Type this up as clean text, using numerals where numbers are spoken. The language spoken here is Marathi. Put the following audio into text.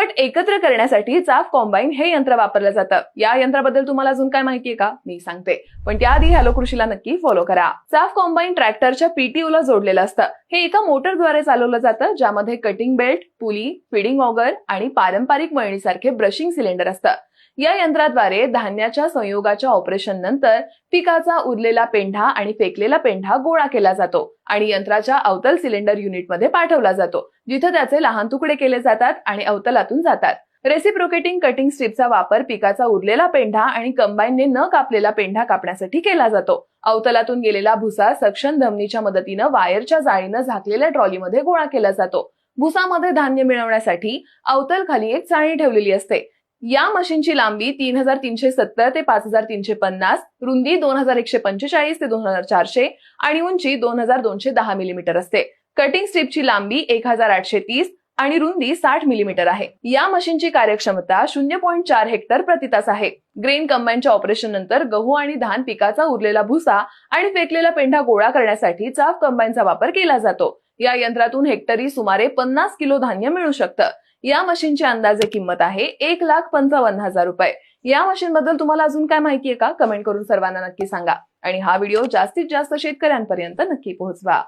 पिकट एकत्र करण्यासाठी चाफ कॉम्बाईन हे यंत्र वापरलं जातं। या यंत्राबद्दल तुम्हाला अजून काय माहितीये का? मी सांगते, पण त्याआधी हॅलो कृषीला नक्की फॉलो करा। चाफ कॉम्बाईन ट्रॅक्टरच्या पीटीओला जोडलेलं असतं। हे एका मोटरद्वारे चालवलं जातं, ज्यामध्ये cutting belt, pulley, feeding auger आणि पारंपरिक मळणीसारखे ब्रशिंग सिलेंडर असतं। या यंत्राद्वारे धान्याच्या संयोगाच्या ऑपरेशन नंतर पिकाचा उरलेला पेंढा आणि फेकलेला पेंढा गोळा केला जातो आणि यंत्राच्या अवतल सिलेंडर युनिटमध्ये पाठवला जातो, जिथे त्याचे लहान तुकडे केले जातात आणि अवतलातून जातात। रेसिप्रोकेटिंग कटिंग स्ट्रिपचा वापर पिकाचा उरलेला पेंढा आणि कंबाईनने न कापलेला पेंढा कापण्यासाठी केला जातो। अवतलातून गेलेला भुसा सक्शन धमनीच्या मदतीने वायरच्या जाळीनं झाकलेल्या ट्रॉलीमध्ये गोळा केला जातो। भुसामध्ये धान्य मिळवण्यासाठी अवतल खाली एक चाळणी ठेवलेली असते। या मशीनची लांबी 3370 ते 5350, रुंदी 2145 ते 2400 आणि उंची 2210 मिलीमीटर असते। कटिंग स्ट्रिपची लांबी 1830 आणि रुंदी 60 मिलीमीटर आहे। या मशीनची कार्यक्षमता 0.4 हेक्टर प्रति तास आहे। ग्रेन कंबाईनच्या ऑपरेशन नंतर गहू आणि धान पिकाचा उरलेला भुसा आणि फेकलेला पेंढा गोळा करण्यासाठी चाफ कंबाईनचा वापर केला जातो। या यंत्रातून हेक्टरी सुमारे 50 किलो धान्य मिळू शकतं। या मशीनची अंदाजे किंमत आहे 1,55,000 रुपये। या मशीन बद्दल तुम्हाला अजून काय माहितीये का? कमेंट करून सर्वांना नक्की सांगा आणि हा व्हिडिओ जास्तीत जास्त शेतकऱ्यांपर्यंत नक्की पोहोचवा।